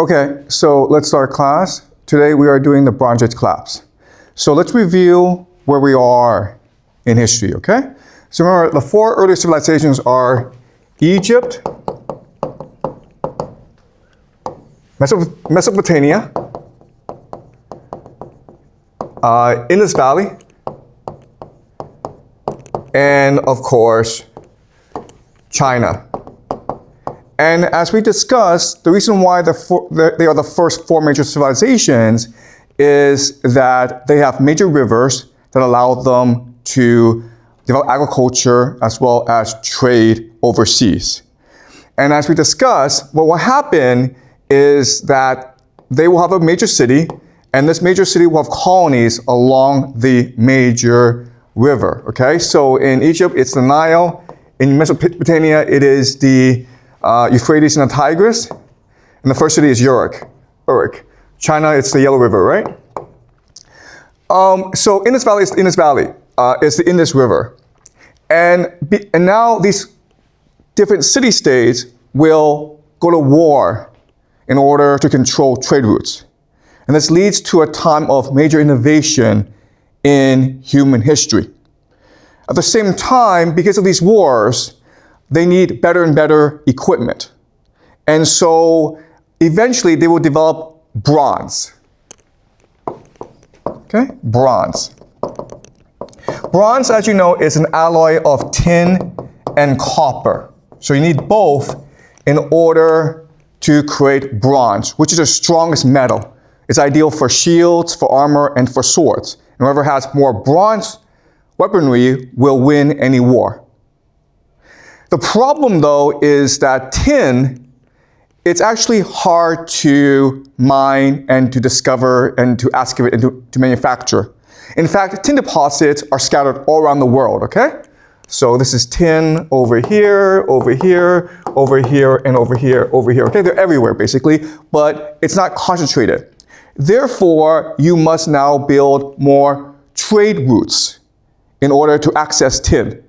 Okay, so let's start class. Today we are doing the Bronze Age collapse. So let's review where we are in history, okay? So remember, the four early civilizations are Egypt, Mesopotamia, Indus Valley, and of course, China. And as we discussed, the reason why they are the first four major civilizations is that they have major rivers that allow them to develop agriculture as well as trade overseas. And as we discussed, what will happen is that they will have a major city, and this major city will have colonies along the major river, okay? So in Egypt, it's the Nile. In Mesopotamia, it is the Euphrates and the Tigris. And the first city is Uruk. China, it's the Yellow River, right? So Indus Valley is the Indus Valley. It's the Indus River. And now these different city-states will go to war in order to control trade routes. And this leads to a time of major innovation in human history. At the same time, because of these wars, they need better and better equipment. And so eventually they will develop bronze. Okay, bronze. Bronze, as you know, is an alloy of tin and copper. So you need both in order to create bronze, which is the strongest metal. It's ideal for shields, for armor, and for swords. And whoever has more bronze weaponry will win any war. The problem, though, is that tin, it's actually hard to mine and to discover and to excavate and to manufacture. In fact, tin deposits are scattered all around the world, okay? So this is tin over here, over here, over here, and over here, over here, okay? They're everywhere, basically, but it's not concentrated. Therefore, you must now build more trade routes in order to access tin,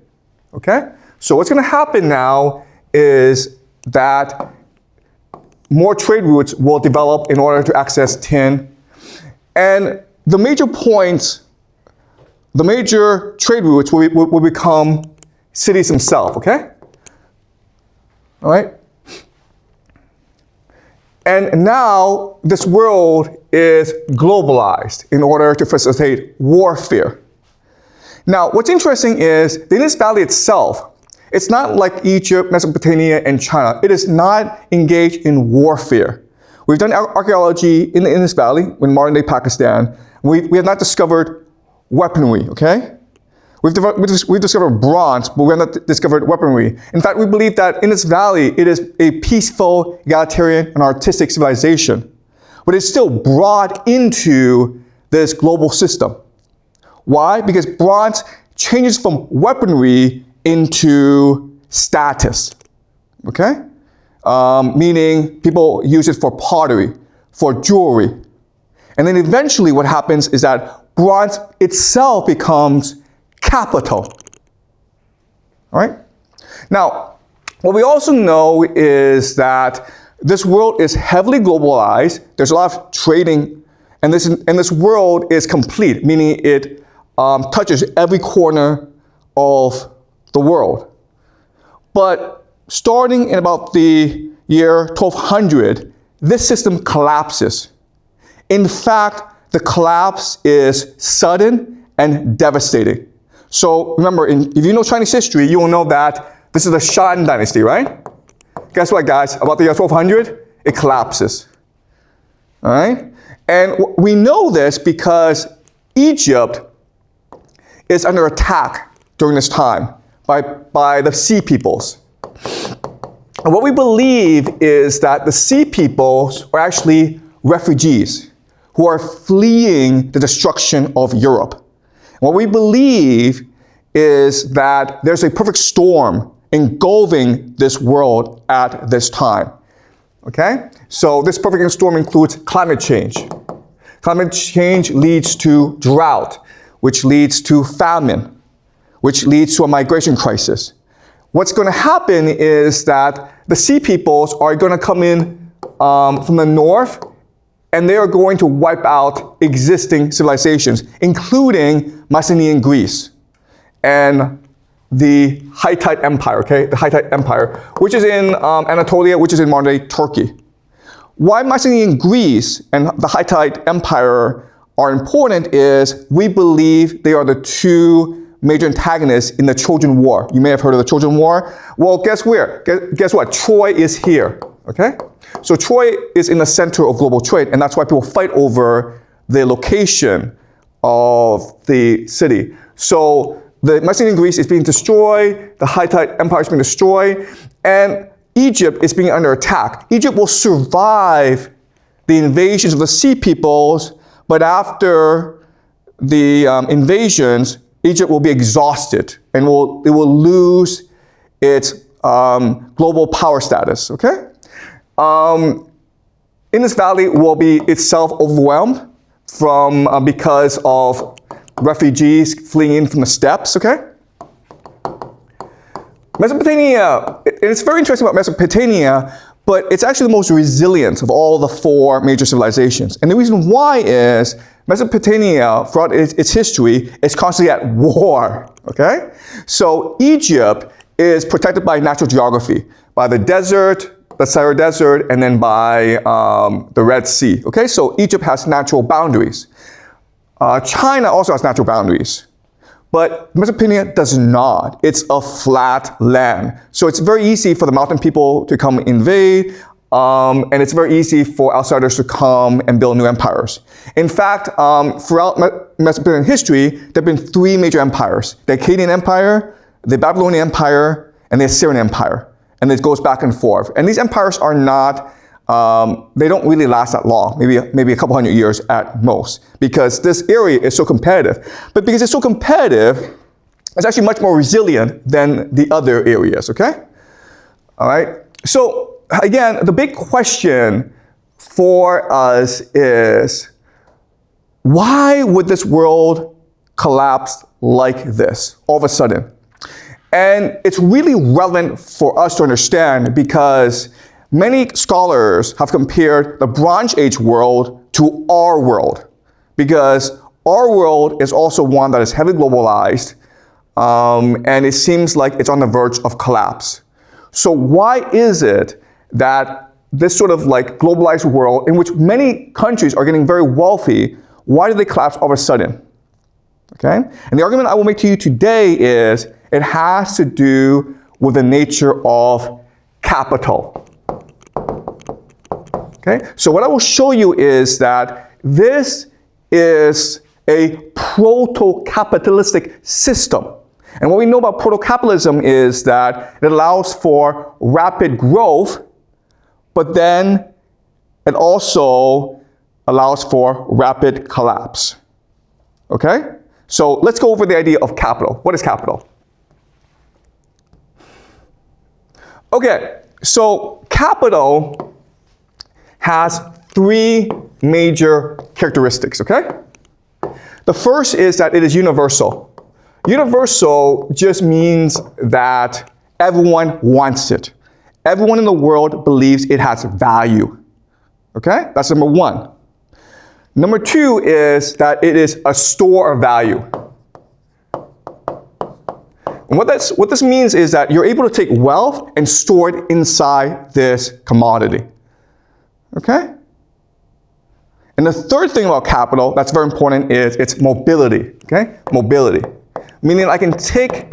okay? So what's going to happen now is that more trade routes will develop in order to access tin. And the major points, the major trade routes will become cities themselves, okay? All right? And now this world is globalized in order to facilitate warfare. Now, what's interesting is the Indus Valley itself, it's not like Egypt, Mesopotamia, and China. It is not engaged in warfare. We've done archaeology in the Indus Valley, in modern-day Pakistan. We have not discovered weaponry, okay? We've discovered bronze, but we have not discovered weaponry. In fact, we believe that Indus Valley, it is a peaceful, egalitarian, and artistic civilization. But it's still brought into this global system. Why? Because bronze changes from weaponry into status, okay? Meaning people use it for pottery, for jewelry. And then eventually what happens is that bronze itself becomes capital, all right? Now, what we also know is that this world is heavily globalized. There's a lot of trading, and this world is complete, meaning it touches every corner of the world. But starting in about the year 1200, this system collapses. In fact, the collapse is sudden and devastating. So remember, if you know Chinese history, you will know that this is the Shan dynasty, right? Guess what, guys? About the year 1200, it collapses. All right? And we know this because Egypt is under attack during this time by the Sea peoples. And what we believe is that the Sea peoples are actually refugees who are fleeing the destruction of Europe. And what we believe is that there's a perfect storm engulfing this world at this time. Okay? So this perfect storm includes climate change. Climate change leads to drought, which leads to famine, which leads to a migration crisis. What's going to happen is that the Sea peoples are going to come in from the north, and they are going to wipe out existing civilizations, including Mycenaean Greece and the Hittite Empire, okay? The Hittite Empire, which is in Anatolia, which is in modern-day Turkey. Why Mycenaean Greece and the Hittite Empire are important is we believe they are the two major antagonists in the Trojan War. You may have heard of the Trojan War. Well, guess where? Guess what? Troy is here, okay? So Troy is in the center of global trade, and that's why people fight over the location of the city. So the Mycenaean Greece is being destroyed, the Hittite Empire is being destroyed, and Egypt is being under attack. Egypt will survive the invasions of the Sea Peoples, but after the invasions, Egypt will be exhausted and it will lose its global power status, okay? Indus Valley will be itself overwhelmed because of refugees fleeing in from the steppes, okay? Mesopotamia, and it's very interesting about Mesopotamia, but it's actually the most resilient of all the four major civilizations. And the reason why is Mesopotamia, throughout its history, is constantly at war, okay? So Egypt is protected by natural geography, by the desert, the Sahara Desert, and then by the Red Sea, okay? So Egypt has natural boundaries. China also has natural boundaries. But Mesopotamia does not. It's a flat land. So it's very easy for the mountain people to come invade, and it's very easy for outsiders to come and build new empires. In fact, throughout Mesopotamian history, there have been three major empires: the Akkadian Empire, the Babylonian Empire, and the Assyrian Empire. And it goes back and forth. And these empires are not, they don't really last that long, maybe a couple hundred years at most, because this area is so competitive. But because it's so competitive, it's actually much more resilient than the other areas, okay? All right, so again, the big question for us is, why would this world collapse like this all of a sudden? And it's really relevant for us to understand because many scholars have compared the Bronze Age world to our world, because our world is also one that is heavily globalized, and it seems like it's on the verge of collapse. So why is it that this sort of like globalized world, in which many countries are getting very wealthy, why do they collapse all of a sudden? Okay? And the argument I will make to you today is it has to do with the nature of capital. Okay? So what I will show you is that this is a proto-capitalistic system. And what we know about proto-capitalism is that it allows for rapid growth, but then it also allows for rapid collapse. Okay? So let's go over the idea of capital. What is capital? Okay, so capital has three major characteristics, okay? The first is that it is universal. Universal just means that everyone wants it. Everyone in the world believes it has value, okay? That's number one. Number two is that it is a store of value. And what this means is that you're able to take wealth and store it inside this commodity. Okay? And the third thing about capital that's very important is its mobility. Okay? Mobility. Meaning I can take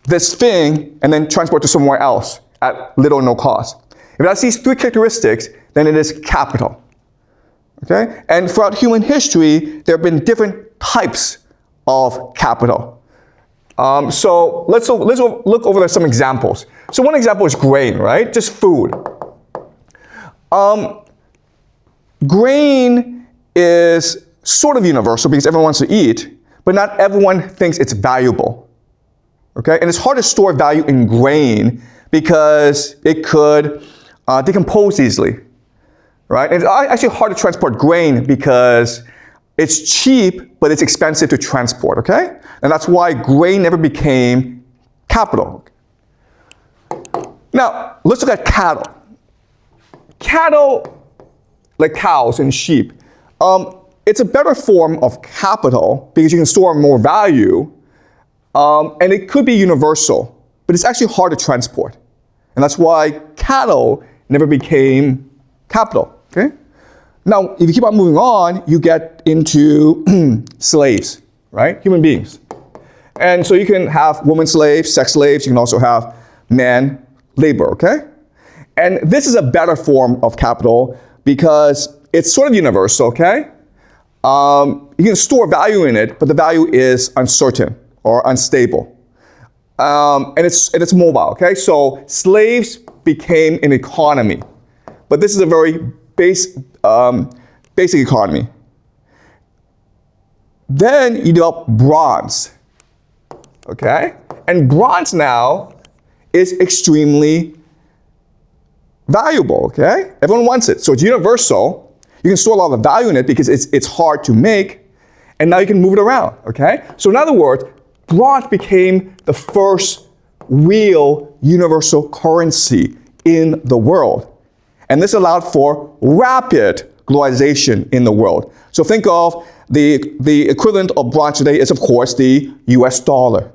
this thing and then transport to somewhere else at little or no cost. If it has these three characteristics, then it is capital. Okay? And throughout human history, there have been different types of capital. So let's look over some examples. So one example is grain, right? Just food. Grain is sort of universal because everyone wants to eat, but not everyone thinks it's valuable. Okay? And it's hard to store value in grain because it could decompose easily. Right? And it's actually hard to transport grain because it's cheap, but it's expensive to transport, okay? And that's why grain never became capital. Now, let's look at cattle. cattle, like cows and sheep, it's a better form of capital because you can store more value, and it could be universal, but it's actually hard to transport. And that's why cattle never became capital, okay? Now, if you keep on moving on, you get into slaves, right? Human beings. And so you can have women slaves, sex slaves, you can also have man labor, okay? And this is a better form of capital because it's sort of universal, okay? You can store value in it, but the value is uncertain or unstable. And it's mobile, okay? So slaves became an economy, but this is a very basic economy. Then you develop bronze, okay? And bronze now is extremely valuable, okay? Everyone wants it. So it's universal. You can store a lot of value in it because it's hard to make, and now you can move it around, okay? So in other words, bronze became the first real universal currency in the world. And this allowed for rapid globalization in the world. So think of the equivalent of bronze today is, of course, the US dollar,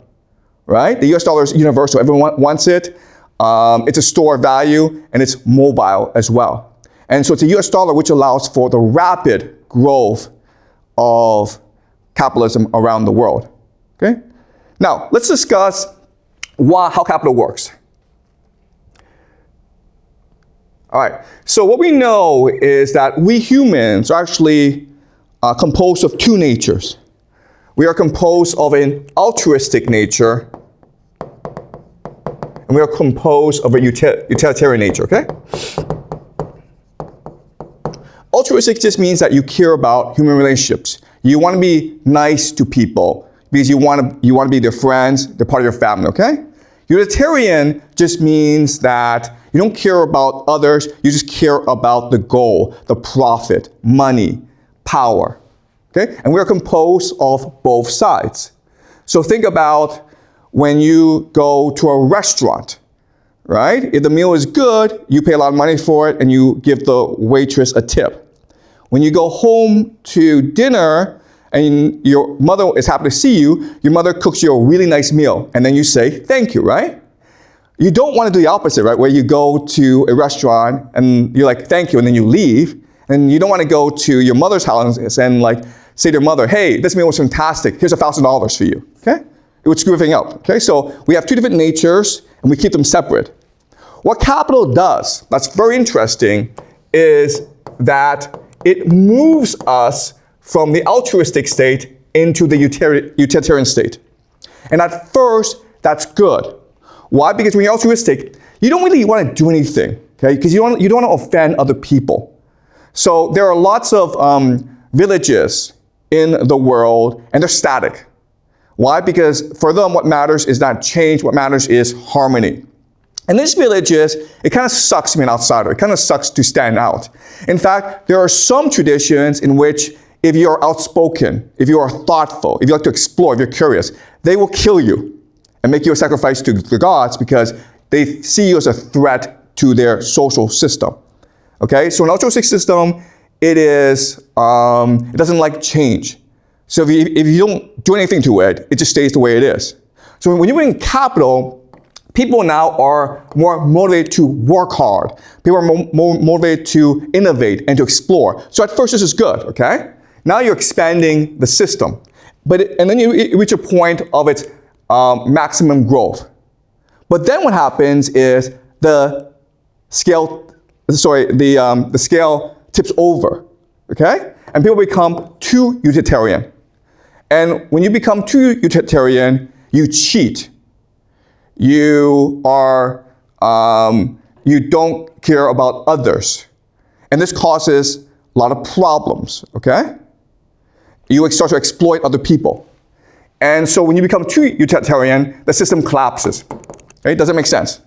right? The US dollar is universal. Everyone wants it. It's a store of value, and it's mobile as well. And so it's a US dollar which allows for the rapid growth of capitalism around the world, okay? Now, let's discuss how capital works. All right, so what we know is that we humans are actually composed of two natures. We are composed of an altruistic nature, and we are composed of a utilitarian nature, okay? Altruistic just means that you care about human relationships. You want to be nice to people because you want to be their friends, they're part of your family, okay? Utilitarian just means that you don't care about others, you just care about the goal, the profit, money, power, okay? And we are composed of both sides. So think about when you go to a restaurant, right? If the meal is good, you pay a lot of money for it and you give the waitress a tip. When you go home to dinner and your mother is happy to see you, your mother cooks you a really nice meal and then you say, thank you, right? You don't want to do the opposite, right? Where you go to a restaurant and you're like, thank you, and then you leave. And you don't want to go to your mother's house and like say to your mother, hey, this meal was fantastic, here's $1,000 for you, okay? It would screw everything up, okay? So we have two different natures and we keep them separate. What capital does, that's very interesting, is that it moves us from the altruistic state into the utilitarian state. And at first, that's good. Why? Because when you're altruistic, you don't really want to do anything, okay? Because you don't want to offend other people. So there are lots of villages in the world, and they're static. Why? Because for them, what matters is not change, what matters is harmony. And these villages, it kind of sucks to be an outsider. It kind of sucks to stand out. In fact, there are some traditions in which if you're outspoken, if you are thoughtful, if you like to explore, if you're curious, they will kill you and make you a sacrifice to the gods because they see you as a threat to their social system. Okay, so an altruistic system, it doesn't like change. So if you don't do anything to it, it just stays the way it is. So when you bring capital, people now are more motivated to work hard. People are more motivated to innovate and to explore. So at first this is good, okay? Now you're expanding the system. And then you reach a point of its maximum growth. But then what happens is the scale tips over, okay? And people become too utilitarian. And when you become too utilitarian, you cheat. You don't care about others. And this causes a lot of problems, okay? You start to exploit other people. And so when you become too utilitarian, the system collapses. Okay? Does that make sense?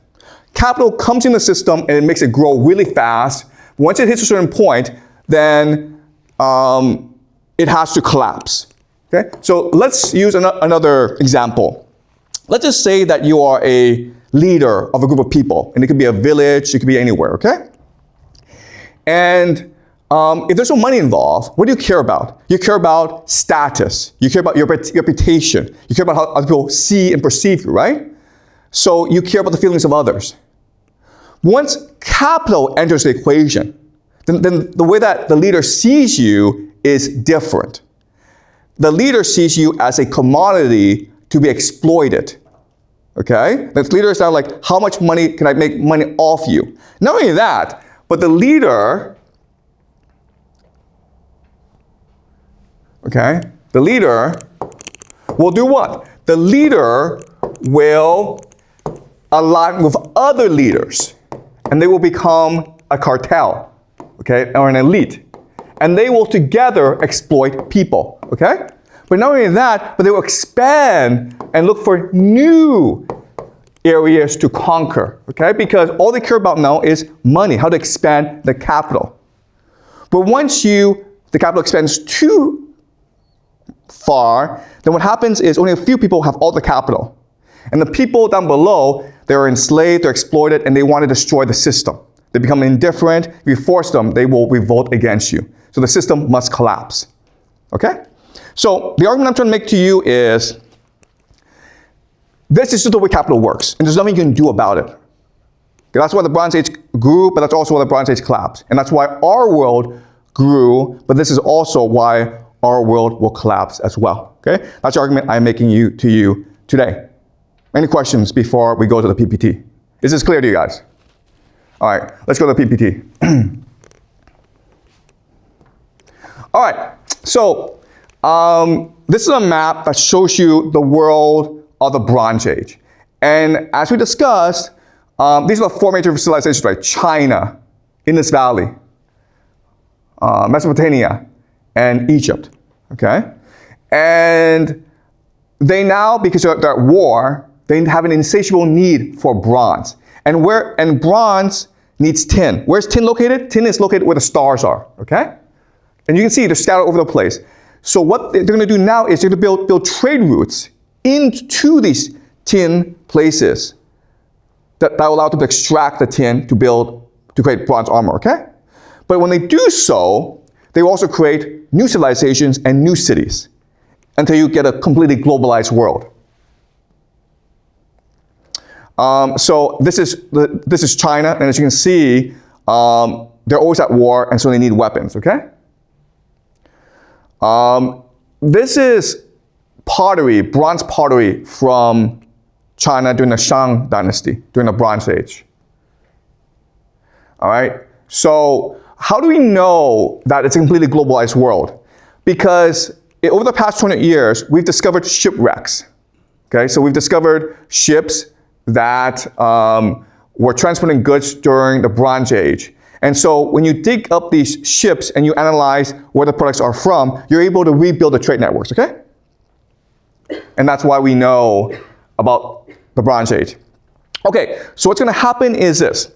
Capital comes in the system and it makes it grow really fast. Once it hits a certain point, then it has to collapse. Okay? So let's use another example. Let's just say that you are a leader of a group of people, and it could be a village, it could be anywhere, okay? And if there's no money involved, what do you care about? You care about status. You care about your reputation. You care about how other people see and perceive you, right? So you care about the feelings of others. Once capital enters the equation, then the way that the leader sees you is different. The leader sees you as a commodity to be exploited. Okay? The leader is now like, how much money can I make money off you? Not only that, but the leader, okay, the leader will do what? The leader will align with other leaders, and they will become a cartel, okay, or an elite. And they will together exploit people, okay? But not only that, but they will expand and look for new areas to conquer, okay? Because all they care about now is money, how to expand the capital. But once the capital expands too far, then what happens is only a few people have all the capital. And the people down below, they're enslaved, they're exploited, and they want to destroy the system. They become indifferent. If you force them, they will revolt against you. So the system must collapse. Okay? So the argument I'm trying to make to you is, this is just the way capital works, and there's nothing you can do about it. Okay, that's why the Bronze Age grew, but that's also why the Bronze Age collapsed. And that's why our world grew, but this is also why our world will collapse as well. Okay? That's the argument I'm making to you today. Any questions before we go to the PPT? Is this clear to you guys? All right, let's go to the PPT. All right, so this is a map that shows you the world of the Bronze Age. And as we discussed, these are the four major civilizations, right? China, Indus Valley, Mesopotamia, and Egypt, okay? And they now, because they're at war, they have an insatiable need for bronze. And bronze needs tin. Where's tin located? Tin is located where the stars are, okay? And you can see they're scattered over the place. So what they're going to do now is they're going to build trade routes into these tin places that will allow them to extract the tin to create bronze armor, okay? But when they do so, they will also create new civilizations and new cities until you get a completely globalized world. So this is China, and as you can see, they're always at war, and so they need weapons, okay? This is pottery, bronze pottery from China during the Jiang dynasty, during the Bronze Age. All right, so how do we know that it's a completely globalized world? Because over the past 200 years, we've discovered shipwrecks. Okay, so we've discovered ships that were transporting goods during the Bronze Age. And so when you dig up these ships and you analyze where the products are from, you're able to rebuild the trade networks, okay? And that's why we know about the Bronze Age. Okay, so what's gonna happen is this.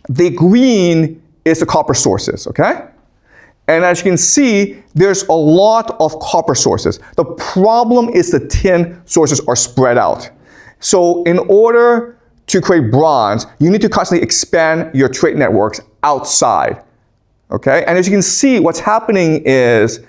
The green is the copper sources, okay? And as you can see, there's a lot of copper sources. The problem is the tin sources are spread out. So in order to create bronze, you need to constantly expand your trade networks outside, okay? And as you can see, what's happening is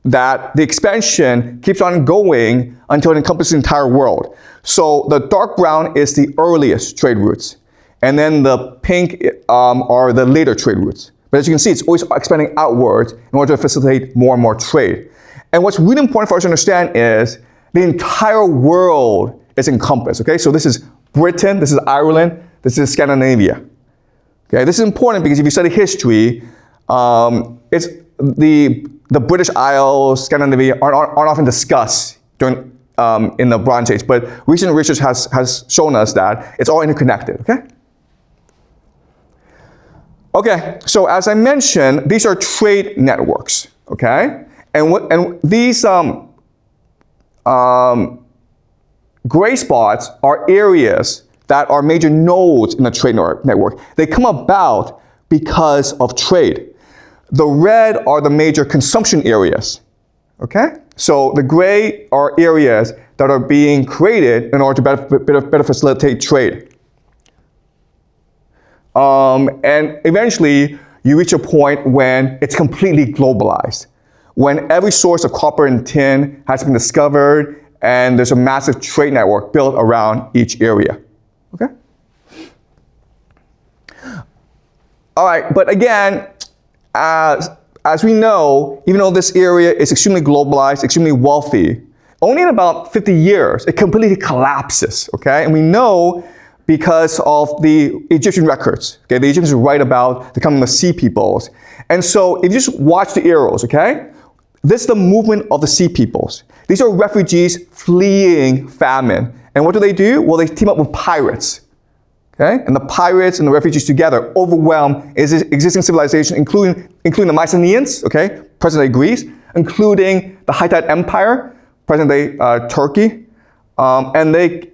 that the expansion keeps on going until it encompasses the entire world. So the dark brown is the earliest trade routes, and then the pink are the later trade routes. But as you can see, it's always expanding outwards in order to facilitate more and more trade. And what's really important for us to understand is the entire world is encompassed, okay? So this is Britain, this is Ireland, this is Scandinavia. Okay, this is important because if you study history, it's the British Isles, Scandinavia aren't often discussed during in the Bronze Age, but recent research has shown us that it's all interconnected, okay? Okay, so as I mentioned, these are trade networks, okay? And these gray spots are areas that are major nodes in the trade network. They come about because of trade. The red are the major consumption areas, okay? So the gray are areas that are being created in order to better facilitate trade. And eventually, you reach a point when it's completely globalized, when every source of copper and tin has been discovered and there's a massive trade network built around each area. Okay? All right, but again, as we know, even though this area is extremely globalized, extremely wealthy, only in about 50 years, it completely collapses, okay? And we know because of the Egyptian records, okay? The Egyptians write about the coming of the sea peoples. And so if you just watch the arrows, okay? This is the movement of the sea peoples. These are refugees fleeing famine. And what do? Well, they team up with pirates, okay? And the pirates and the refugees together overwhelm existing civilization, including the Mycenaeans, okay? Present-day Greece, including the Hittite Empire, present-day Turkey, and they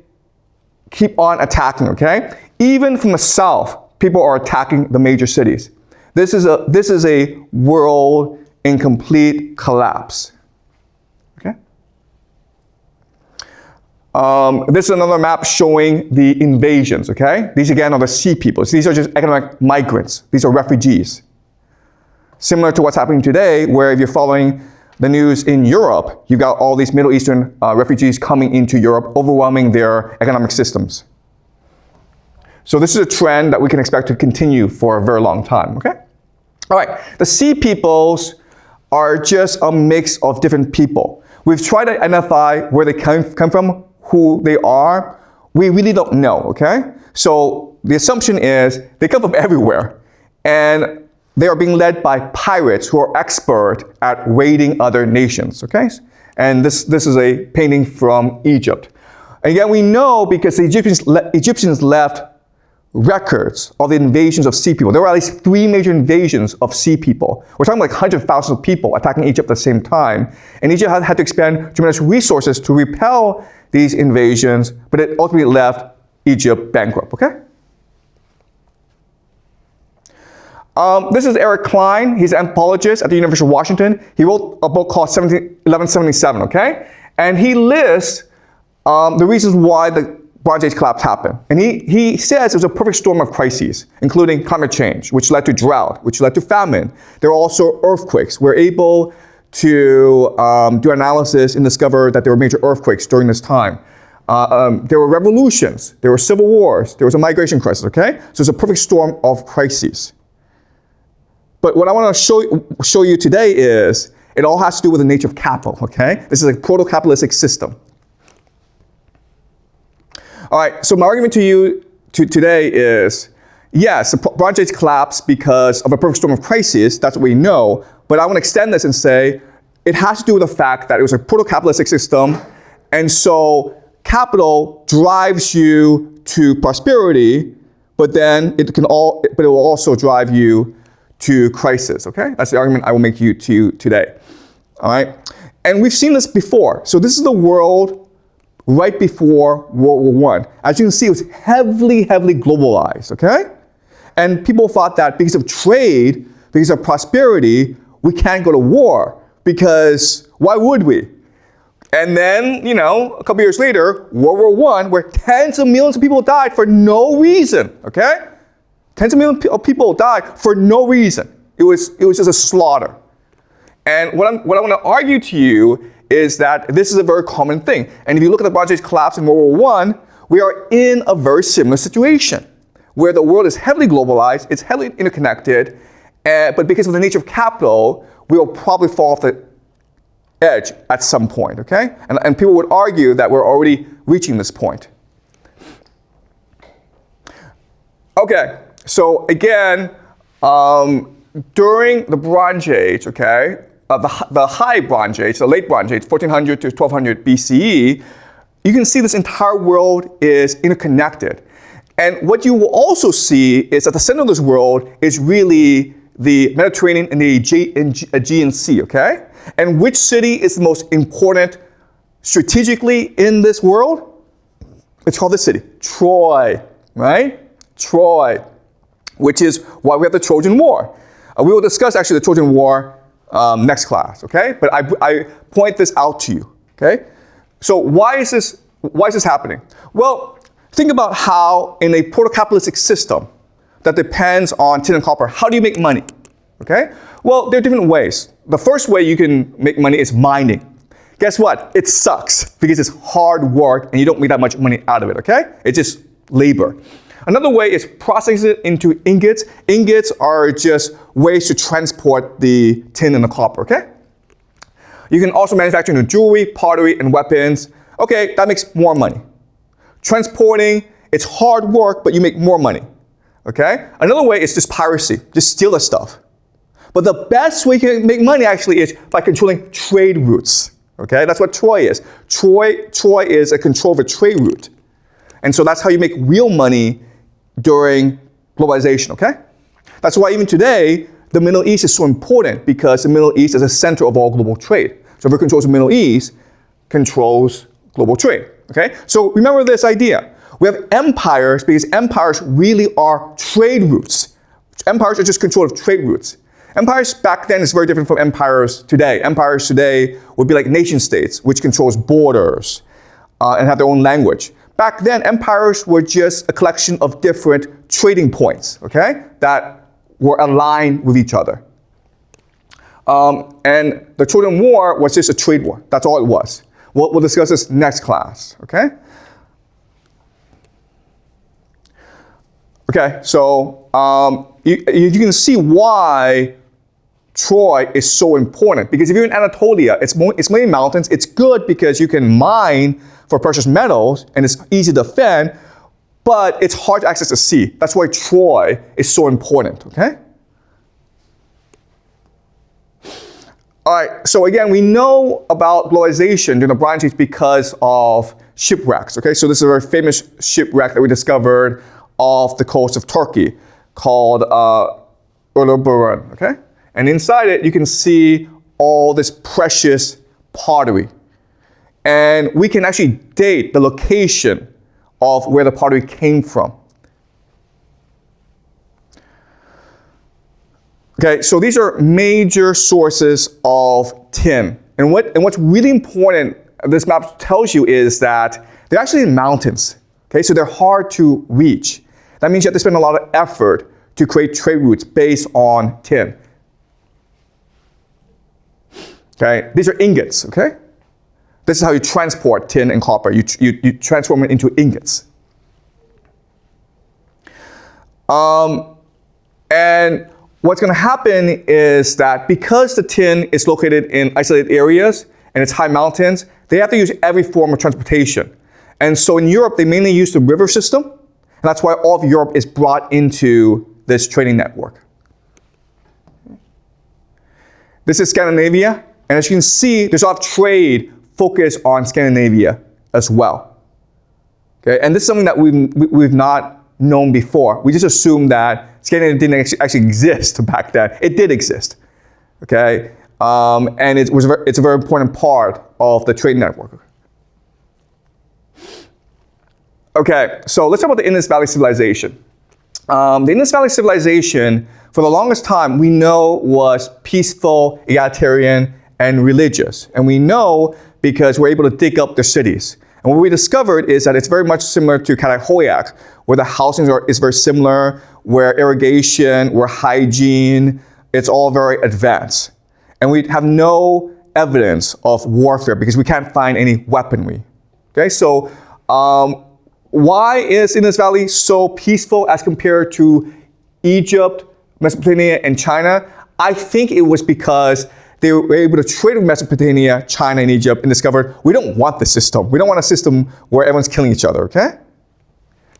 keep on attacking, okay? Even from the south, people are attacking the major cities. This is a world in complete collapse, okay? This is another map showing the invasions, okay? These again are the sea peoples. These are just economic migrants. These are refugees. Similar to what's happening today, where if you're following the news in Europe, you've got all these Middle Eastern refugees coming into Europe, overwhelming their economic systems. So this is a trend that we can expect to continue for a very long time, okay? All right, the sea peoples are just a mix of different people. We've tried to identify where they come from, who they are. We really don't know, okay? So the assumption is they come from everywhere. And they are being led by pirates who are expert at raiding other nations, okay? And this is a painting from Egypt. And again, we know because the Egyptians left records of the invasions of sea people. There were at least 3 major invasions of sea people. We're talking like hundreds of thousands of people attacking Egypt at the same time. And Egypt had to expend tremendous resources to repel these invasions, but it ultimately left Egypt bankrupt, okay? This is Eric Cline. He's an anthropologist at the University of Washington. He wrote a book called 1177, okay? And he lists the reasons why the Bronze Age collapse happened. And he says it was a perfect storm of crises, including climate change, which led to drought, which led to famine. There were also earthquakes. We're able to do analysis and discover that there were major earthquakes during this time. There were revolutions. There were civil wars. There was a migration crisis, okay? So it's a perfect storm of crises. But what I want to show you today is it all has to do with the nature of capital, okay? This is a proto-capitalistic system. All right, so my argument to you today is, yes, the Bronze Age collapsed because of a perfect storm of crises. That's what we know. But I want to extend this and say it has to do with the fact that it was a proto-capitalistic system. And so capital drives you to prosperity, but then it will also drive you to crisis, okay? That's the argument I will make to you today, all right? And we've seen this before. So this is the world right before World War I. As you can see, it was heavily, heavily globalized, okay? And people thought that because of trade, because of prosperity, we can't go to war, because why would we? And then, you know, a couple years later, World War I, where tens of millions of people died for no reason, okay? Tens of millions of people died for no reason. It was just a slaughter. And what I want to argue to you is that this is a very common thing. And if you look at the Bronze Age collapse in World War I, we are in a very similar situation, where the world is heavily globalized, it's heavily interconnected, but because of the nature of capital, we will probably fall off the edge at some point, okay? And people would argue that we're already reaching this point. Okay. So again, during the Bronze Age, okay, the High Bronze Age, the Late Bronze Age, 1400 to 1200 BCE, you can see this entire world is interconnected. And what you will also see is at the center of this world is really the Mediterranean and the Aegean Sea, okay? And which city is the most important strategically in this world? It's called this city, Troy, right? Troy. Which is why we have the Trojan War. We will discuss actually the Trojan War next class, okay? But I point this out to you, okay? So why is this happening? Well, think about how in a proto-capitalistic system that depends on tin and copper, how do you make money? Okay? Well, there are different ways. The first way you can make money is mining. Guess what? It sucks because it's hard work and you don't make that much money out of it, okay? It's just labor. Another way is processing it into ingots. Ingots are just ways to transport the tin and the copper, okay? You can also manufacture into jewelry, pottery, and weapons. Okay, that makes more money. Transporting, it's hard work, but you make more money, okay? Another way is just piracy, just steal the stuff. But the best way you can make money actually is by controlling trade routes, okay? That's what Troy is. Troy is a control of a trade route. And so that's how you make real money during globalization, okay? That's why even today, the Middle East is so important because the Middle East is the center of all global trade. So whoever controls the Middle East controls global trade, okay? So remember this idea. We have empires because empires really are trade routes. Empires are just control of trade routes. Empires back then is very different from empires today. Empires today would be like nation states, which controls borders and have their own language. Back then, empires were just a collection of different trading points, okay, that were aligned with each other. And the Trojan War was just a trade war. That's all it was. We'll discuss this next class, okay? Okay, so you can see why Troy is so important. Because if you're in Anatolia, it's mainly mountains. It's good because you can mine for precious metals and it's easy to defend, but it's hard to access the sea. That's why Troy is so important, okay? All right, so again, we know about globalization during the Bronze Age because of shipwrecks, okay? So this is a very famous shipwreck that we discovered off the coast of Turkey called Irrational, okay? And inside it, you can see all this precious pottery. And we can actually date the location of where the pottery came from. Okay, so these are major sources of tin. And what's really important, this map tells you, is that they're actually in mountains. Okay, so they're hard to reach. That means you have to spend a lot of effort to create trade routes based on tin. Okay, these are ingots, okay? This is how you transport tin and copper. You transform it into ingots. And what's going to happen is that because the tin is located in isolated areas and it's high mountains, they have to use every form of transportation. And so in Europe, they mainly use the river system. And that's why all of Europe is brought into this trading network. This is Scandinavia. And as you can see, there's a lot of trade focused on Scandinavia as well. Okay, and this is something that we've not known before. We just assumed that Scandinavia didn't actually exist back then. It did exist. Okay, and it's a very important part of the trade network. Okay, so let's talk about the Indus Valley Civilization. The Indus Valley Civilization, for the longest time, we know was peaceful, egalitarian, and religious. And we know because we're able to dig up their cities. And what we discovered is that it's very much similar to Cattahoyuk, where the housing is very similar, where irrigation, where hygiene, it's all very advanced. And we have no evidence of warfare because we can't find any weaponry. Okay, so why is Indus Valley so peaceful as compared to Egypt, Mesopotamia, and China? I think it was because they were able to trade with Mesopotamia, China, and Egypt and discovered we don't want this system. We don't want a system where everyone's killing each other, okay?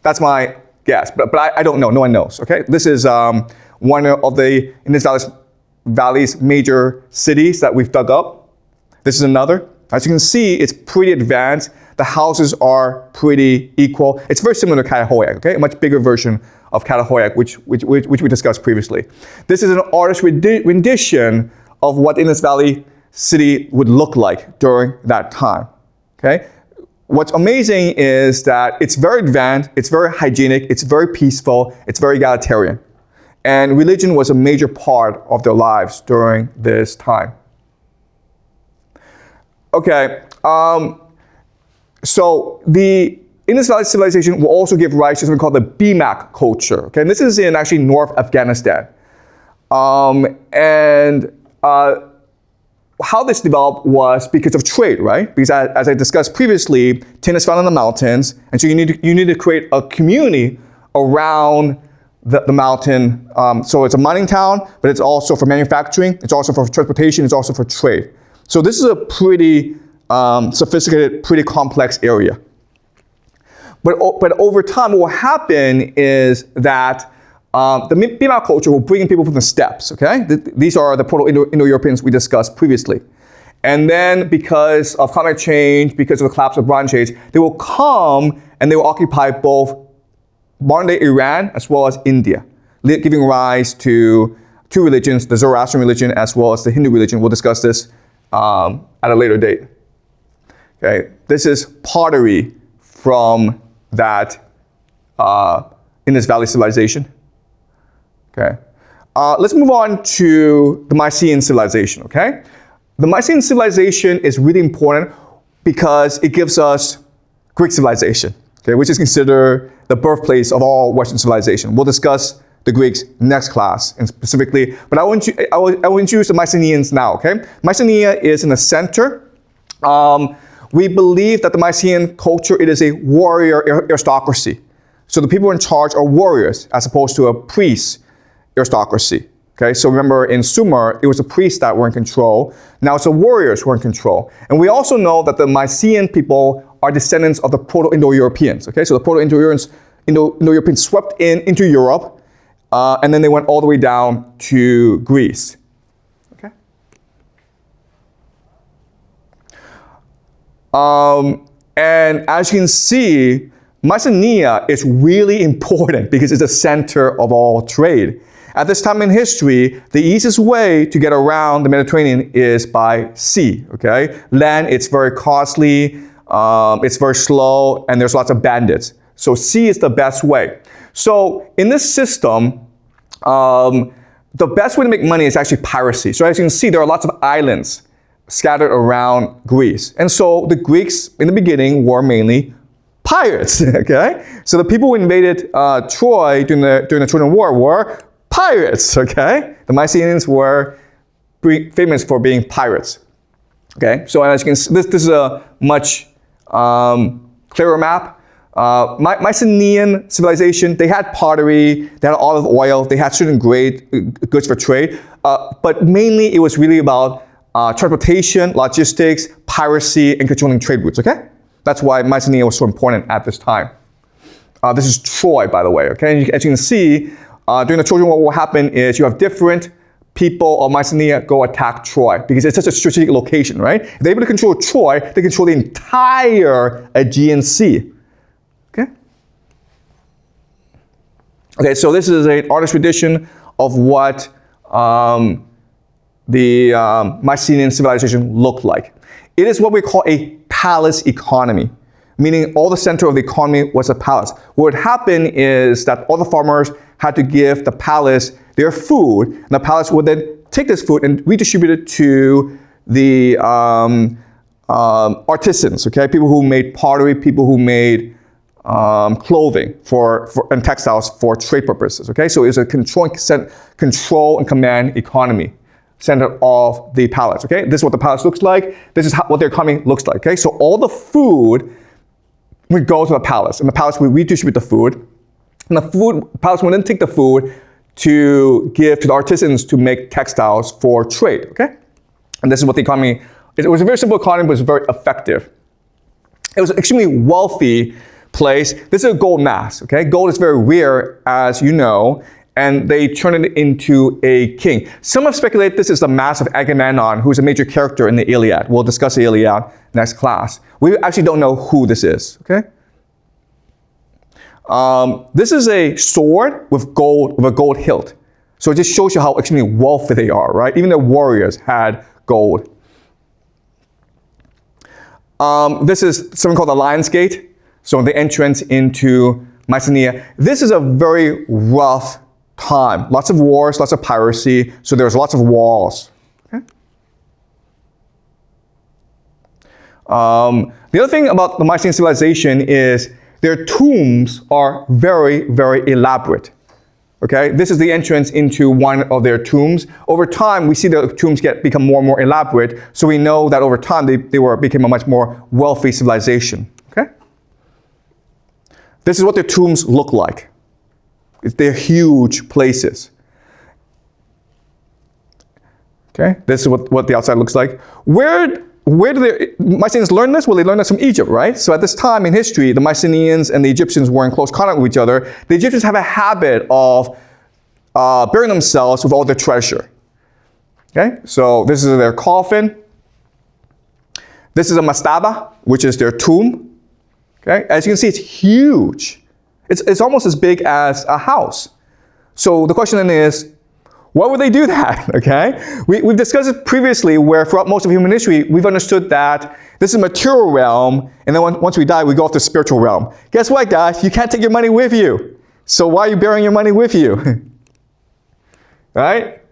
That's my guess, but I don't know. No one knows, okay? This is one of the Indus Valley's major cities that we've dug up. This is another. As you can see, it's pretty advanced. The houses are pretty equal. It's very similar to Cattahoyuk, okay? A much bigger version of Cattahoyuk, which we discussed previously. This is an artist's rendition of what Indus Valley city would look like during that time, okay? What's amazing is that it's very advanced, it's very hygienic, it's very peaceful, it's very egalitarian. And religion was a major part of their lives during this time. Okay, so the Indus Valley Civilization will also give rise to something called the BMAC culture, okay? And this is in actually North Afghanistan. And how this developed was because of trade, right? Because as I discussed previously, tin is found in the mountains, and so you need to create a community around the mountain. So it's a mining town, but it's also for manufacturing, it's also for transportation, it's also for trade. So this is a pretty sophisticated, pretty complex area. But over time, what will happen is that the Bima culture will bring in people from the steppes, okay? These are the Proto-Indo-Europeans we discussed previously. And then because of climate change, because of the collapse of Bronze Age, they will come and they will occupy both modern-day Iran as well as India, giving rise to two religions, the Zoroastrian religion as well as the Hindu religion. We'll discuss this at a later date. Okay, this is pottery from that Indus Valley civilization. Okay, let's move on to the Mycenaean civilization. Okay, the Mycenaean civilization is really important because it gives us Greek civilization, okay, which is considered the birthplace of all Western civilization. We'll discuss the Greeks next class, and specifically, but I will introduce the Mycenaeans now. Okay, Mycenae is in the center. We believe that the Mycenaean culture, it is a warrior aristocracy. So the people in charge are warriors as opposed to a priest aristocracy. Okay, so remember in Sumer, it was the priests that were in control. Now it's the warriors who are in control. And we also know that the Mycenaean people are descendants of the Proto-Indo-Europeans. Okay, so the Proto-Indo-Europeans swept into Europe, and then they went all the way down to Greece. Okay. And as you can see, Mycenae is really important because it's the center of all trade. At this time in history, the easiest way to get around the Mediterranean is by sea, okay? Land, it's very costly, it's very slow, and there's lots of bandits. So sea is the best way. So in this system, the best way to make money is actually piracy. So as you can see, there are lots of islands scattered around Greece. And so the Greeks in the beginning were mainly pirates, okay? So the people who invaded Troy during the Trojan War were pirates, okay? The Mycenaeans were famous for being pirates, okay? So as you can see, this is a much clearer map. Mycenaean civilization, they had pottery, they had olive oil, they had certain goods for trade, but mainly it was really about transportation, logistics, piracy, and controlling trade routes, okay? That's why Mycenae was so important at this time. This is Troy, by the way, okay? And as you can see, during the Trojan War, what will happen is you have different people of Mycenae go attack Troy because it's such a strategic location, right? If they're able to control Troy, they control the entire Aegean Sea, okay? Okay, so this is an artist tradition of what the Mycenaean civilization looked like. It is what we call a palace economy, meaning all the center of the economy was a palace. What would happen is that all the farmers had to give the palace their food, and the palace would then take this food and redistribute it to the artisans, okay? People who made pottery, people who made clothing and textiles for trade purposes, okay? So it was a control and command economy center of the palace, okay? This is what the palace looks like. This is what their economy looks like, okay? So all the food would go to the palace, and the palace would redistribute the food. And the palace would then take the food to give to the artisans to make textiles for trade, okay? And this is what the economy, it was a very simple economy, but it was very effective. It was an extremely wealthy place. This is a gold mass, okay? Gold is very rare, as you know, and they turn it into a king. Some have speculated this is the mass of Agamemnon, who's a major character in the Iliad. We'll discuss the Iliad next class. We actually don't know who this is, okay? This is a sword with a gold hilt. So it just shows you how extremely wealthy they are, right? Even the warriors had gold. This is something called the Lion's Gate. So the entrance into Mycenae. This is a very rough time. Lots of wars, lots of piracy. So there's lots of walls. Okay? The other thing about the Mycenaean civilization is their tombs are very, very elaborate. Okay, this is the entrance into one of their tombs. Over time, we see the tombs become more and more elaborate, so we know that over time they became a much more wealthy civilization. Okay, this is what their tombs look like. They're huge places. Okay, this is what the outside looks like. Where do the Mycenaeans learn this? Well, they learned this from Egypt, right? So at this time in history, the Mycenaeans and the Egyptians were in close contact with each other. The Egyptians have a habit of burying themselves with all their treasure. Okay, so this is their coffin. This is a mastaba, which is their tomb. Okay, as you can see, it's huge. It's almost as big as a house. So the question then is, why would they do that? Okay, we've discussed it previously, where throughout most of human history, we've understood that this is a material realm, and then once we die, we go off to the spiritual realm. Guess what, guys? You can't take your money with you. So why are you burying your money with you? Right?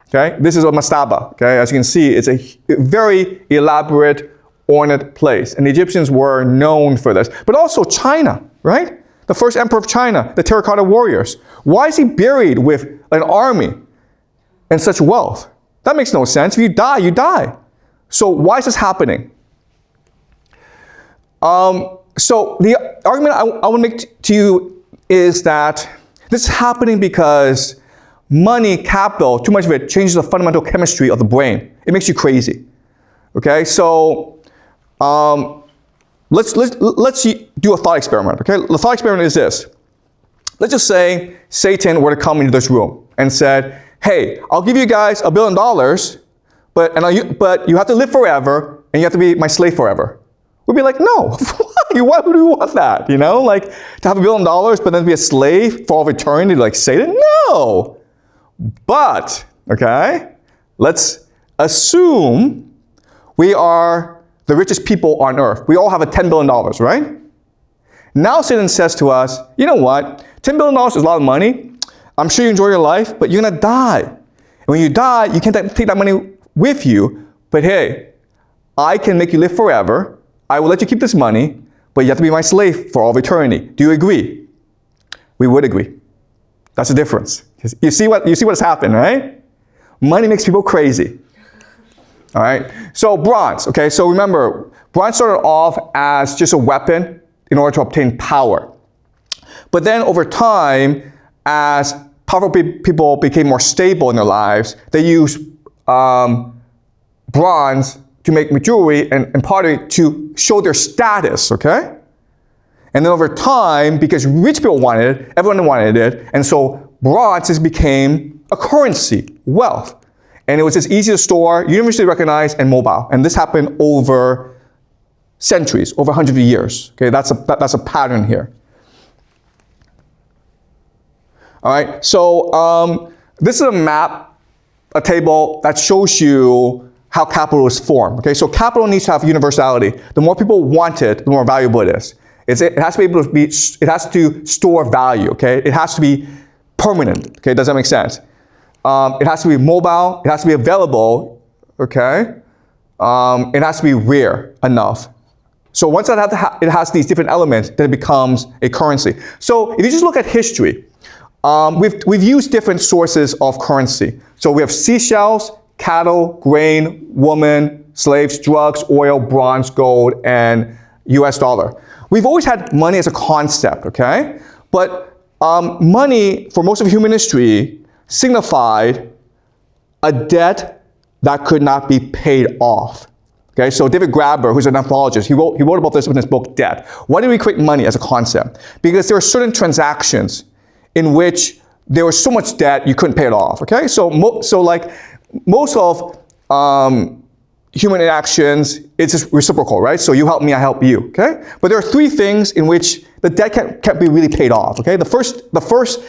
Okay, this is a mastaba. Okay, as you can see, it's a very elaborate, ornate place, and the Egyptians were known for this. But also China, right? The first emperor of China, the terracotta warriors. Why is he buried with an army and such wealth? That makes no sense. If you die, you die. So why is this happening? So the argument I want to make to you is that this is happening because money, capital, too much of it changes the fundamental chemistry of the brain. It makes you crazy. Okay, so let's do a thought experiment. Okay, the thought experiment is this. Let's just say Satan were to come into this room and said, "Hey, I'll give you guys $1 billion, but you have to live forever and you have to be my slave forever." We'd be like, "No, why would we want that? You know, like to have $1 billion, but then be a slave for all of eternity, like Satan? No." But okay, let's assume we are the richest people on earth. We all have $10 billion, right? Now Satan says to us, "You know what? $10 billion is a lot of money. I'm sure you enjoy your life, but you're gonna die. And when you die, you can't take that money with you. But hey, I can make you live forever. I will let you keep this money, but you have to be my slave for all of eternity. Do you agree?" We would agree. That's the difference. You see what's happened, right? Money makes people crazy. All right. So bronze. Okay. So remember, bronze started off as just a weapon in order to obtain power. But then over time, as powerful people became more stable in their lives, they used bronze to make jewelry and pottery to show their status, okay? And then over time, because rich people wanted it, everyone wanted it, and so bronze just became a currency, wealth. And it was just easy to store, universally recognized, and mobile. And this happened over centuries, over hundreds of years. Okay, that's a pattern here. All right, so this is a map, a table that shows you how capital is formed. Okay, so capital needs to have universality. The more people want it, the more valuable it is. It has to be able to be. It has to store value. Okay, it has to be permanent. Okay, does that make sense? It has to be mobile. It has to be available. Okay, it has to be rare enough. So once it has these different elements, then it becomes a currency. So if you just look at history, we've used different sources of currency. So we have seashells, cattle, grain, women, slaves, drugs, oil, bronze, gold, and US dollar. We've always had money as a concept, okay? But money, for most of human history, signified a debt that could not be paid off. Okay, so David Graeber, who's an anthropologist, he wrote about this in his book, Debt. Why did we create money as a concept? Because there are certain transactions in which there was so much debt you couldn't pay it off, okay? So like most of human interactions, it's just reciprocal, right? So you help me, I help you, okay? But there are three things in which the debt can't be really paid off, okay? The first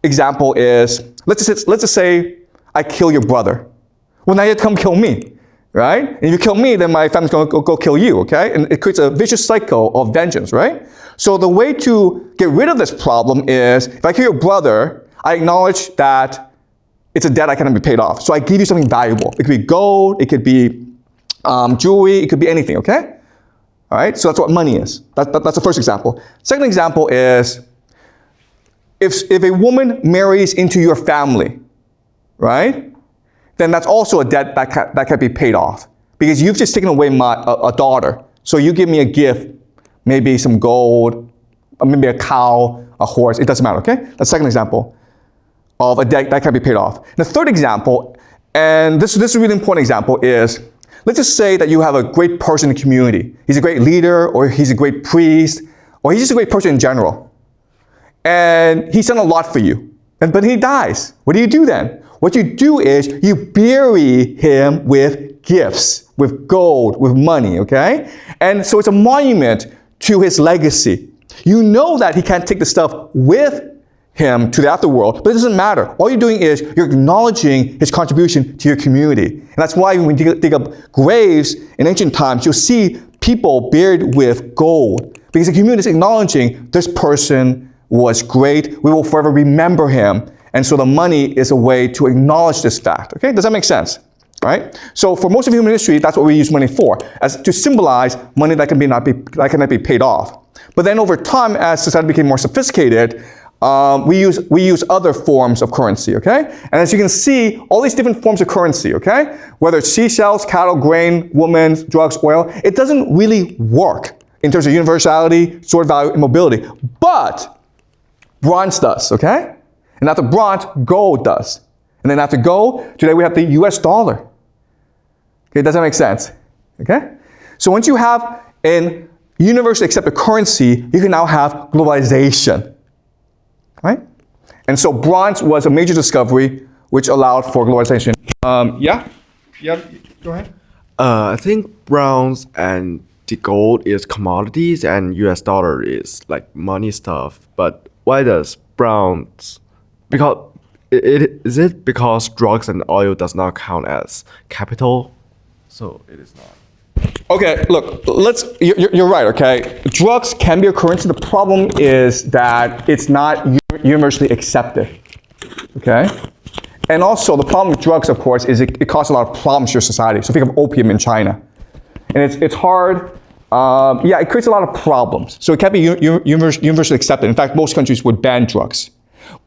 example is, let's just say I kill your brother. Well, now you have to come kill me, right? And if you kill me, then my family's gonna go kill you, okay? And it creates a vicious cycle of vengeance, right? So the way to get rid of this problem is, if I kill your brother, I acknowledge that it's a debt I cannot be paid off. So I give you something valuable. It could be gold, it could be jewelry, it could be anything, okay? All right, so that's what money is. That's the first example. Second example is, if a woman marries into your family, right, then that's also a debt that can be paid off. Because you've just taken away a daughter. So you give me a gift, maybe some gold, or maybe a cow, a horse, it doesn't matter, okay? That's the second example of a debt that can be paid off. The third example, and this is a really important example, is let's just say that you have a great person in the community. He's a great leader, or he's a great priest, or he's just a great person in general. And he's done a lot for you. But he dies. What do you do then? What you do is you bury him with gifts, with gold, with money, okay? And so it's a monument to his legacy. You know that he can't take the stuff with him to the afterworld, but it doesn't matter. All you're doing is you're acknowledging his contribution to your community. And that's why when you dig up graves in ancient times, you'll see people buried with gold. Because the community is acknowledging this person was great, we will forever remember him. And so the money is a way to acknowledge this fact. Okay, does that make sense? All right. So for most of human history, that's what we use money for, as to symbolize money that cannot be paid off. But then over time, as society became more sophisticated, we use other forms of currency. Okay, and as you can see, all these different forms of currency. Okay, whether it's seashells, cattle, grain, women, drugs, oil, it doesn't really work in terms of universality, stored value, and mobility. But bronze does. Okay. And after bronze, gold does. And then after gold, today we have the US dollar. Okay, does that make sense? Okay? So once you have an universally accepted currency, you can now have globalization. Right? And so bronze was a major discovery which allowed for globalization. Yeah, go ahead. I think bronze and the gold is commodities and US dollar is like money stuff. But why does bronze? Because is it because drugs and oil does not count as capital? So it is not. Okay, look, you're right, okay? Drugs can be a currency. The problem is that it's not universally accepted, okay? And also the problem with drugs, of course, is it causes a lot of problems to your society. So think of opium in China. And it's hard, it creates a lot of problems. So it can't be universally accepted. In fact, most countries would ban drugs.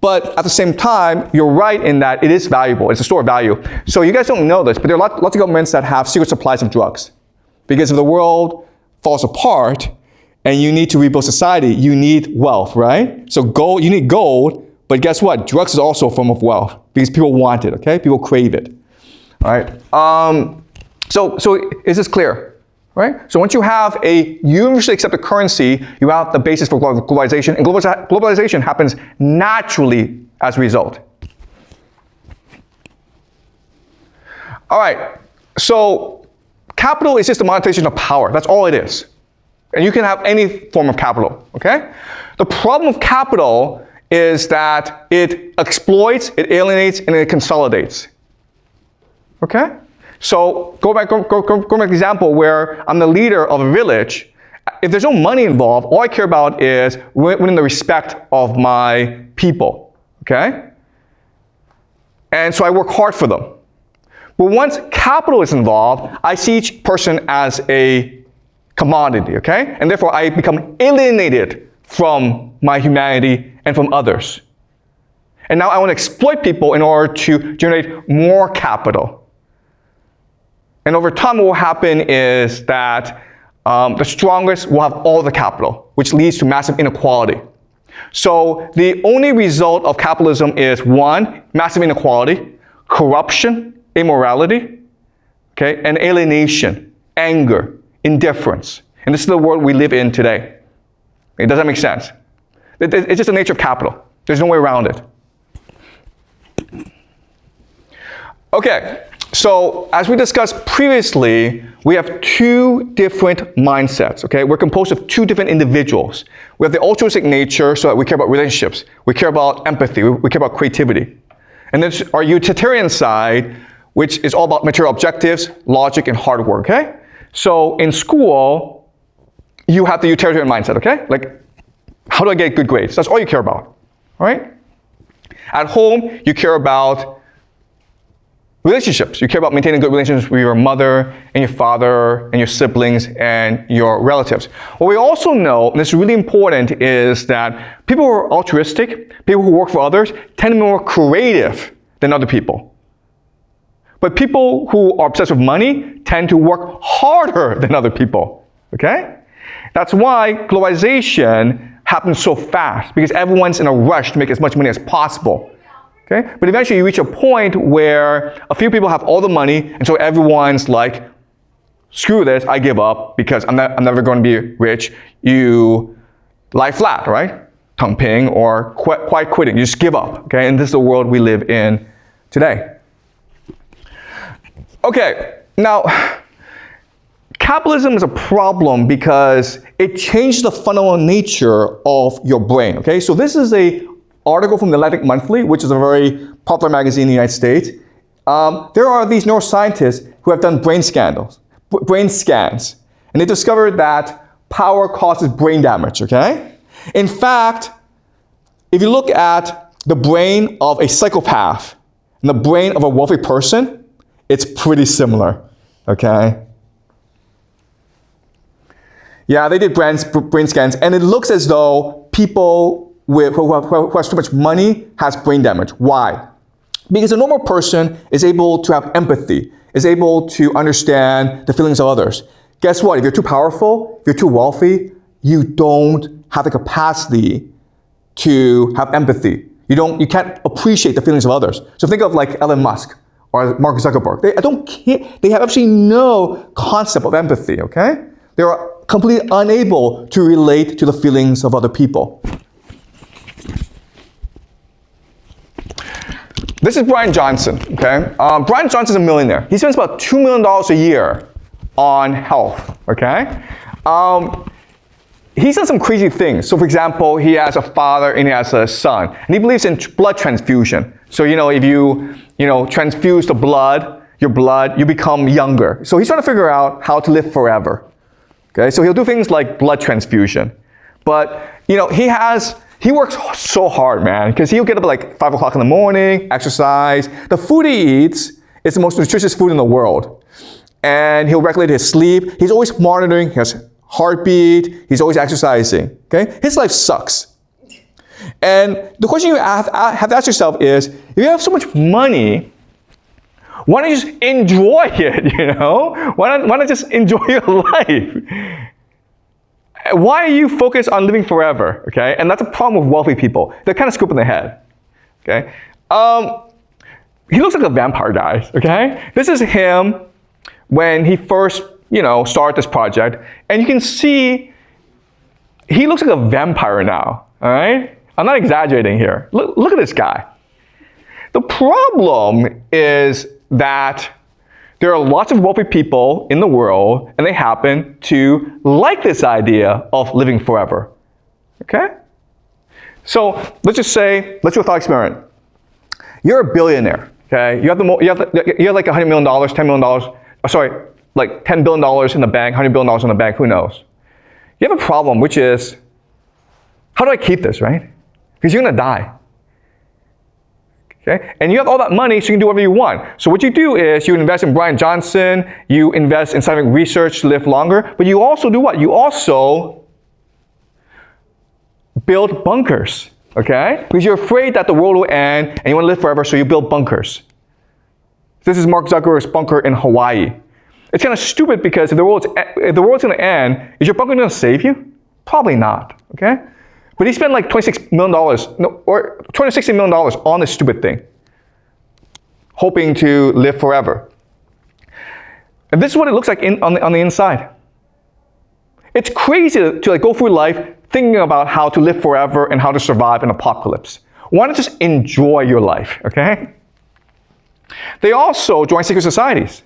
But at the same time, you're right in that it is valuable. It's a store of value. So you guys don't know this, but there are lots of governments that have secret supplies of drugs. Because if the world falls apart and you need to rebuild society, you need wealth, right? So gold, you need gold, but guess what? Drugs is also a form of wealth because people want it, okay? People crave it, all right? So is this clear? Right? So once you have a universally accepted currency, you have the basis for globalization, and globalization happens naturally as a result. All right, so capital is just a monetization of power. That's all it is. And you can have any form of capital, okay? The problem with capital is that it exploits, it alienates, and it consolidates, okay? So go back to the example where I'm the leader of a village. If there's no money involved, all I care about is winning the respect of my people, okay? And so I work hard for them. But once capital is involved, I see each person as a commodity, okay? And therefore I become alienated from my humanity and from others. And now I want to exploit people in order to generate more capital. And over time, what will happen is that the strongest will have all the capital, which leads to massive inequality. So the only result of capitalism is one, massive inequality, corruption, immorality, okay, and alienation, anger, indifference. And this is the world we live in today. Okay, does that make sense? It's just the nature of capital. There's no way around it. Okay. So, as we discussed previously, we have two different mindsets, okay? We're composed of two different individuals. We have the altruistic nature, so that we care about relationships. We care about empathy. We care about creativity. And then our utilitarian side, which is all about material objectives, logic, and hard work, okay? So, in school, you have the utilitarian mindset, okay? Like, how do I get good grades? That's all you care about, all right? At home, you care about relationships. You care about maintaining good relationships with your mother and your father and your siblings and your relatives. What we also know, and this is really important, is that people who are altruistic, people who work for others, tend to be more creative than other people. But people who are obsessed with money tend to work harder than other people, okay? That's why globalization happens so fast, because everyone's in a rush to make as much money as possible. Okay? But eventually you reach a point where a few people have all the money, and so everyone's like, screw this, I give up because I'm never going to be rich. You lie flat, right? Tangping, or quiet quitting. You just give up. Okay? And this is the world we live in today. Okay, now capitalism is a problem because it changes the fundamental nature of your brain. Okay? So this is an article from the Atlantic Monthly, which is a very popular magazine in the United States. There are these neuroscientists who have done brain scans, and they discovered that power causes brain damage, okay? In fact, if you look at the brain of a psychopath and the brain of a wealthy person, it's pretty similar, okay? Yeah, they did brain scans, and it looks as though people who has too much money has brain damage. Why? Because a normal person is able to have empathy, is able to understand the feelings of others. Guess what? If you're too powerful, if you're too wealthy, you don't have the capacity to have empathy. You can't appreciate the feelings of others. So think of like Elon Musk or Mark Zuckerberg. They have absolutely no concept of empathy, okay? They are completely unable to relate to the feelings of other people. This is Brian Johnson, okay? Brian Johnson's a millionaire. He spends about $2 million a year on health, okay? He's done some crazy things. So for example, he has a father and he has a son. And he believes in blood transfusion. So if you transfuse the blood, your blood, you become younger. So he's trying to figure out how to live forever. Okay? So he'll do things like blood transfusion. But he works so hard, man, because he'll get up at like 5 o'clock in the morning, exercise. The food he eats is the most nutritious food in the world. And he'll regulate his sleep. He's always monitoring his heartbeat. He's always exercising, okay? His life sucks. And the question you have to ask yourself is, if you have so much money, why don't you just enjoy it, Why not just enjoy your life? Why are you focused on living forever, okay? And that's a problem with wealthy people. They're kind of scooping the head, okay? He looks like a vampire, guys, okay? This is him when he first, started this project. And you can see he looks like a vampire now, all right? I'm not exaggerating here. Look at this guy. The problem is that there are lots of wealthy people in the world, and they happen to like this idea of living forever, okay? So let's do a thought experiment. You're a billionaire, okay? You have like $100 million, $10 million, like $10 billion in the bank, $100 billion in the bank, who knows? You have a problem, which is, how do I keep this, right? Because you're gonna die. Okay? And you have all that money, so you can do whatever you want. So what you do is you invest in Brian Johnson, you invest in scientific research to live longer, but you also do what? You also build bunkers, okay? Because you're afraid that the world will end and you want to live forever, so you build bunkers. This is Mark Zuckerberg's bunker in Hawaii. It's kind of stupid because if the world's going to end, is your bunker going to save you? Probably not, okay? But he spent like $26 million, or $260 million on this stupid thing, hoping to live forever. And this is what it looks like on the inside. It's crazy to go through life thinking about how to live forever and how to survive an apocalypse. Why not just enjoy your life, okay? They also join secret societies.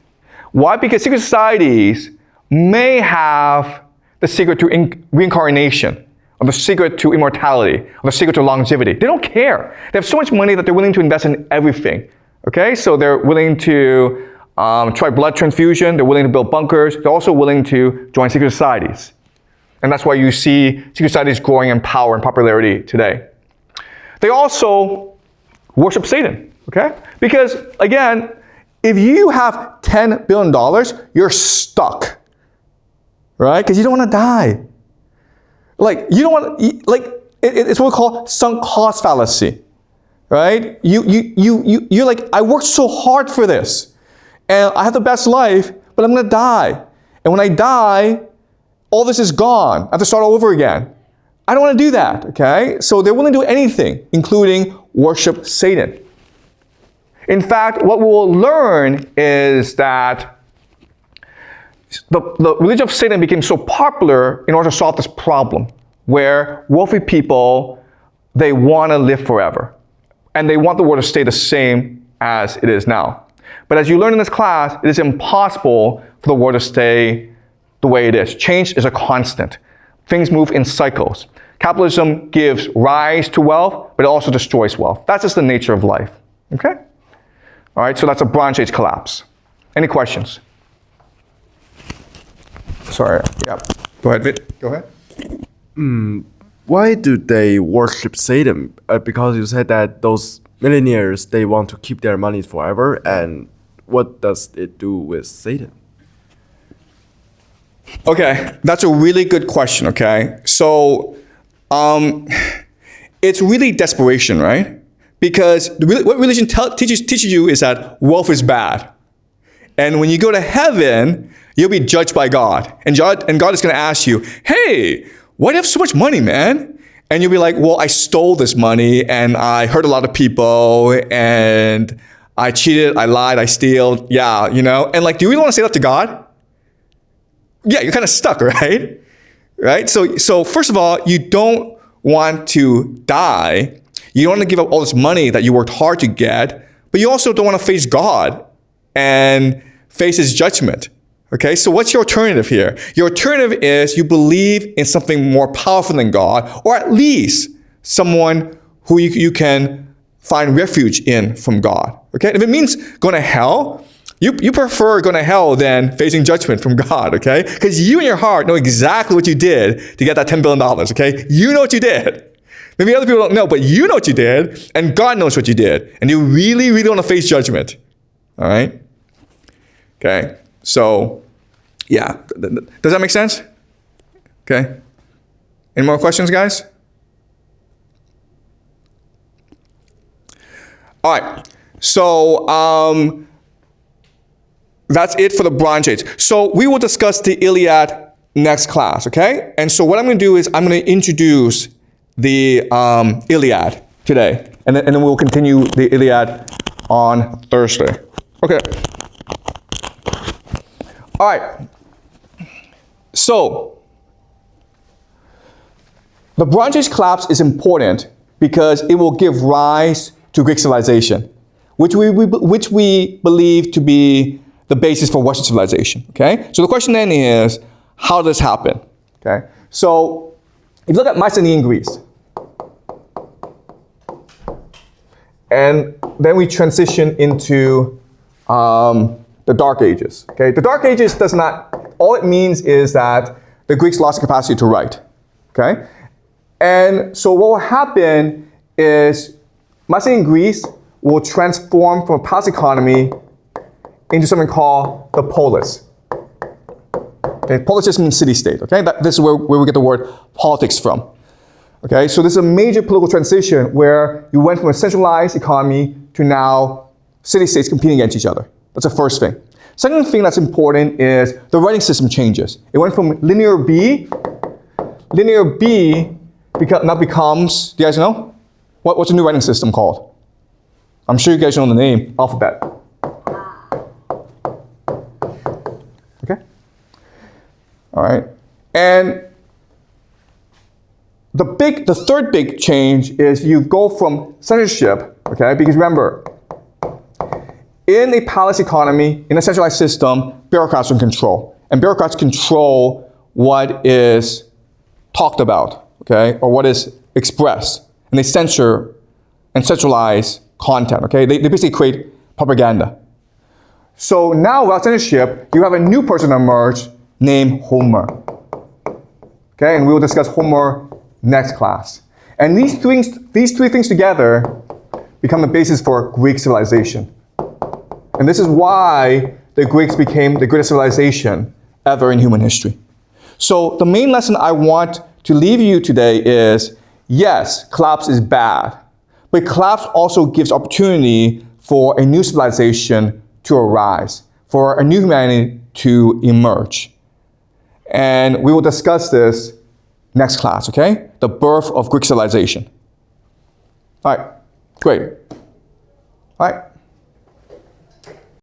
Why? Because secret societies may have the secret to reincarnation, or the secret to immortality, or the secret to longevity. They don't care. They have so much money that they're willing to invest in everything. Okay, so they're willing to try blood transfusion. They're willing to build bunkers. They're also willing to join secret societies. And that's why you see secret societies growing in power and popularity today. They also worship Satan. Okay, because again, if you have $10 billion, you're stuck, right? Because you don't want to die. Like, you don't want to, like, it's what we call sunk cost fallacy, right? You're like, I worked so hard for this, and I have the best life, but I'm going to die. And when I die, all this is gone. I have to start all over again. I don't want to do that, okay? So they're willing to do anything, including worship Satan. In fact, what we will learn is that the religion of Satan became so popular in order to solve this problem, where wealthy people, they want to live forever. And they want the world to stay the same as it is now. But as you learn in this class, it is impossible for the world to stay the way it is. Change is a constant. Things move in cycles. Capitalism gives rise to wealth, but it also destroys wealth. That's just the nature of life, okay? All right, so that's a Bronze Age collapse. Any questions? Sorry, yeah. Go ahead, Vit. Go ahead. Why do they worship Satan? Because you said that those millionaires, they want to keep their money forever, and what does it do with Satan? Okay, that's a really good question, okay? So, it's really desperation, right? Because what religion teaches you is that wealth is bad. And when you go to heaven, you'll be judged by God. And God is going to ask you, hey, why do you have so much money, man? And you'll be like, well, I stole this money, and I hurt a lot of people, and I cheated, I lied, I steal, yeah, you know? And like, do you really want to say that to God? Yeah, you're kind of stuck, right? Right? So first of all, you don't want to die. You don't want to give up all this money that you worked hard to get, but you also don't want to face God and face his judgment. Okay, so what's your alternative here? Your alternative is you believe in something more powerful than God, or at least someone who you can find refuge in from God. Okay, and if it means going to hell, you prefer going to hell than facing judgment from God, okay? Because you in your heart know exactly what you did to get that $10 billion, okay? You know what you did. Maybe other people don't know, but you know what you did, and God knows what you did. And you really, really want to face judgment, all right? Okay, so, yeah. Does that make sense? Okay. Any more questions, guys? All right, so that's it for the Bronze Age. So we will discuss the Iliad next class, okay? And so what I'm going to do is I'm going to introduce the Iliad today, and then we'll continue the Iliad on Thursday. Okay. All right. So the Bronze Age collapse is important because it will give rise to Greek civilization, which we believe to be the basis for Western civilization. Okay. So the question then is, how does this happen? Okay. So if you look at Mycenaean Greece, and then we transition into the Dark Ages. Okay, the Dark Ages does not, all it means is that the Greeks lost the capacity to write. Okay, and so what will happen is Mycenaean Greece will transform from a palace economy into something called the polis. Okay, polis just means city-state. Okay, this is where we get the word politics from. Okay, so this is a major political transition where you went from a centralized economy to now city-states competing against each other. That's the first thing. Second thing that's important is the writing system changes. It went from linear B now becomes, do you guys know? What's the new writing system called? I'm sure you guys know the name, alphabet. Okay? All right. And the third big change is you go from censorship, okay? Because remember, in a palace economy, in a centralized system, bureaucrats are in control. And bureaucrats control what is talked about, okay? Or what is expressed. And they censor and centralize content, okay? They basically create propaganda. So now, without censorship, you have a new person emerge named Homer. Okay, and we will discuss Homer next class. And these three things together become the basis for Greek civilization. And this is why the Greeks became the greatest civilization ever in human history. So the main lesson I want to leave you today is, yes, collapse is bad, but collapse also gives opportunity for a new civilization to arise, for a new humanity to emerge. And we will discuss this next class, okay? The birth of Greek civilization. All right, great. All right.